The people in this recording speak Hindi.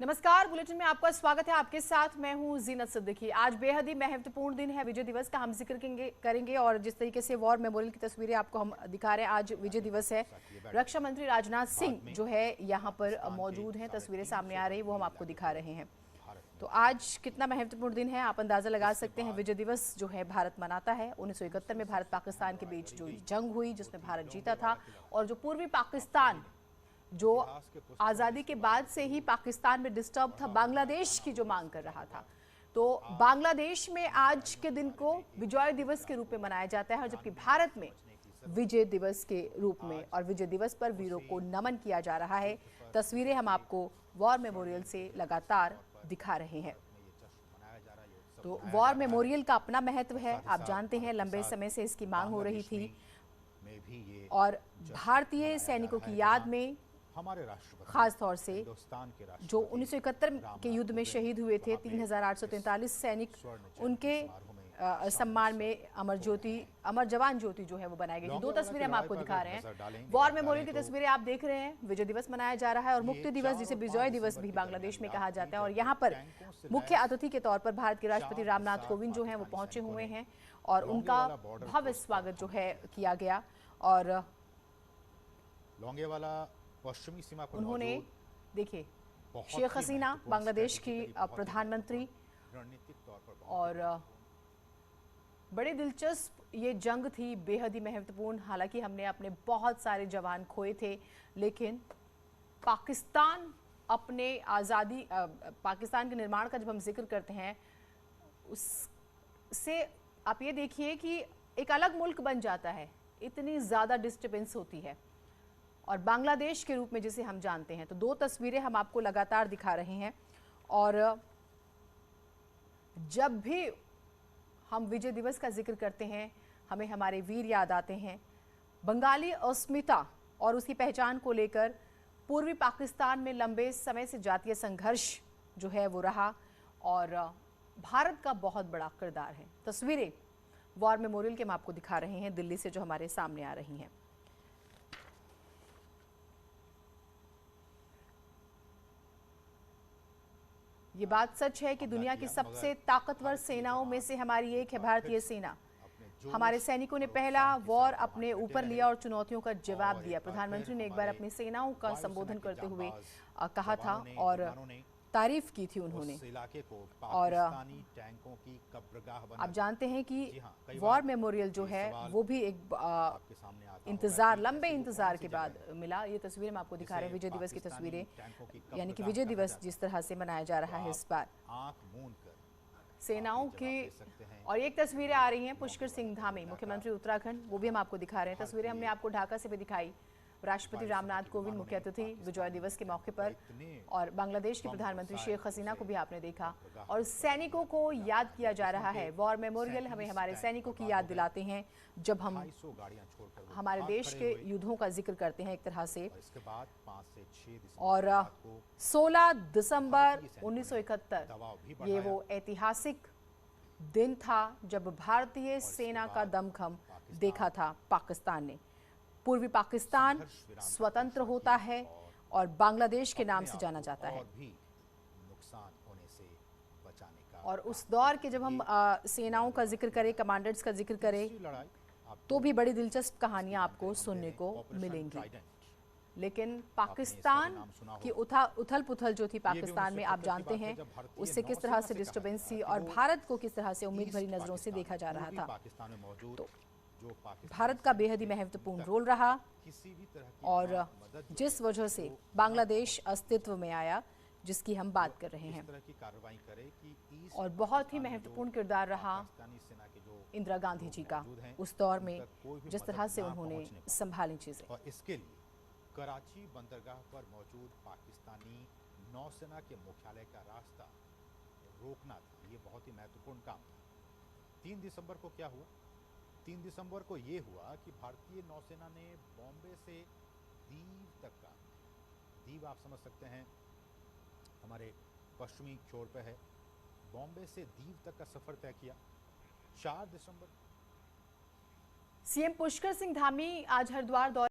नमस्कार, बुलेटिन में आपका स्वागत है। आपके साथ मैं हूं जीनत सिद्दीकी। आज बेहद ही महत्वपूर्ण दिन है, विजय दिवस का हम जिक्र करेंगे और जिस तरीके से वॉर मेमोरियल की तस्वीरें आपको हम दिखा रहे हैं। आज विजय दिवस है। रक्षा मंत्री राजनाथ सिंह जो है यहाँ पर मौजूद हैं, तस्वीरें सामने आ रही वो हम आपको दिखा रहे हैं। तो आज कितना महत्वपूर्ण दिन है आप अंदाजा लगा सकते हैं। विजय दिवस जो है भारत मनाता है। 1971 में भारत पाकिस्तान के बीच जो जंग हुई जिसमें भारत जीता था और जो पूर्वी पाकिस्तान जो आज़ादी के बाद से ही पाकिस्तान में डिस्टर्ब था, बांग्लादेश की जो मांग कर रहा था, तो बांग्लादेश में आज के दिन को विजय दिवस के रूप में मनाया जाता है, और जबकि भारत में विजय दिवस के रूप में, और विजय दिवस पर वीरों को नमन किया जा रहा है। तस्वीरें हम आपको वॉर मेमोरियल से लगातार दिखा रहे हैं। तो वॉर मेमोरियल का अपना महत्व है, आप जानते हैं लंबे समय से इसकी मांग हो रही थी और भारतीय सैनिकों की याद में खास तौर से जो 1971 के युद्ध में शहीद हुए थे 3843 सैनिक, उनके सम्मान में अमर जवान ज्योति जो है वो बनाई गई थी। दो तस्वीरें हम आपको दिखा रहे हैं। वॉर मेमोरियल की तस्वीरें आप देख रहे हैं। विजय दिवस मनाया जा रहा है और मुक्ति दिवस, जिसे विजय दिवस भी बांग्लादेश में कहा जाता है, और यहाँ पर मुख्य अतिथि के तौर पर भारत के राष्ट्रपति रामनाथ कोविंद जो हैं वो पहुंचे हुए हैं और उनका भव्य स्वागत जो है किया गया। और पश्चिमी सीमा पर उन्होंने देखिए शेख हसीना बांग्लादेश की प्रधानमंत्री, और बड़े दिलचस्प ये जंग थी, बेहद ही महत्वपूर्ण। हालांकि हमने अपने बहुत सारे जवान खोए थे, लेकिन पाकिस्तान अपने आज़ादी पाकिस्तान के निर्माण का जब हम जिक्र करते हैं, उससे आप ये देखिए कि एक अलग मुल्क बन जाता है, इतनी ज़्यादा डिस्टर्बेंस होती है, और बांग्लादेश के रूप में जिसे हम जानते हैं। तो दो तस्वीरें हम आपको लगातार दिखा रहे हैं, और जब भी हम विजय दिवस का जिक्र करते हैं हमें हमारे वीर याद आते हैं। बंगाली अस्मिता और उसकी पहचान को लेकर पूर्वी पाकिस्तान में लंबे समय से जातीय संघर्ष जो है वो रहा, और भारत का बहुत बड़ा किरदार है। तस्वीरें वॉर मेमोरियल के हम आपको दिखा रहे हैं दिल्ली से, जो हमारे सामने आ रही हैं। ये बात सच है कि दुनिया की सबसे ताकतवर सेनाओं में से हमारी एक है भारतीय सेना। हमारे सैनिकों ने पहला वॉर अपने ऊपर लिया और चुनौतियों का जवाब दिया। प्रधानमंत्री ने एक बार अपनी सेनाओं का संबोधन करते हुए कहा था और तारीफ की थी उन्होंने। और आप जानते हैं कि वॉर मेमोरियल जो है वो भी एक लंबे इंतजार के बाद मिला। ये तस्वीरें हम आपको दिखा रहे हैं, विजय दिवस की तस्वीरें, यानी कि विजय दिवस जिस तरह से मनाया जा रहा है इस बार सेनाओं के। और एक तस्वीरें आ रही हैं पुष्कर सिंह धामी, मुख्यमंत्री उत्तराखंड, वो भी हम आपको दिखा रहे हैं। तस्वीरें हमने आपको ढाका से भी दिखाई। राष्ट्रपति रामनाथ कोविंद मुख्य अतिथि विजय दिवस के मौके पर, और बांग्लादेश की प्रधानमंत्री शेख हसीना को भी आपने देखा, और सैनिकों को याद किया जा रहा है। वॉर मेमोरियल हमें हमारे सैनिकों की याद दिलाते हैं जब हम हमारे देश के युद्धों का जिक्र करते हैं एक तरह से। और 16 दिसंबर 1971 ये वो ऐतिहासिक दिन था जब भारतीय सेना का दमखम देखा था पाकिस्तान ने। पूर्वी पाकिस्तान स्वतंत्र होता है और बांग्लादेश के नाम से जाना जाता है। और उस दौर के जब हम सेनाओं का जिक्र करें, कमांडर्स का जिक्र करें, तो भी बड़ी दिलचस्प कहानियां आपको सुनने को मिलेंगी। लेकिन पाकिस्तान की उथल पुथल जो थी पाकिस्तान में, आप जानते हैं उससे किस तरह से डिस्टर्बेंस थी और भारत को किस तरह से उम्मीद भरी नजरों से देखा जा रहा था। तो भारत का बेहद ही महत्वपूर्ण रोल रहा, और जिस वजह से बांग्लादेश अस्तित्व में आया जिसकी हम बात कर रहे हैं। और बहुत ही महत्वपूर्ण किरदार रहा इंदिरा गांधी जी का उस दौर में, जिस तरह से उन्होंने संभाली चीजें। और इसके लिए कराची बंदरगाह पर मौजूद पाकिस्तानी नौसेना के मुख्यालय का रास्ता रोकना था। ये बहुत ही महत्वपूर्ण काम था। 3 दिसंबर को क्या हुआ? 3 दिसंबर को ये हुआ कि भारतीय नौसेना ने बॉम्बे से दीव तक का, दीव आप समझ सकते हैं हमारे पश्चिमी छोर पे है, बॉम्बे से दीव तक का सफर तय किया। 4 दिसंबर सीएम पुष्कर सिंह धामी आज हरिद्वार दौरे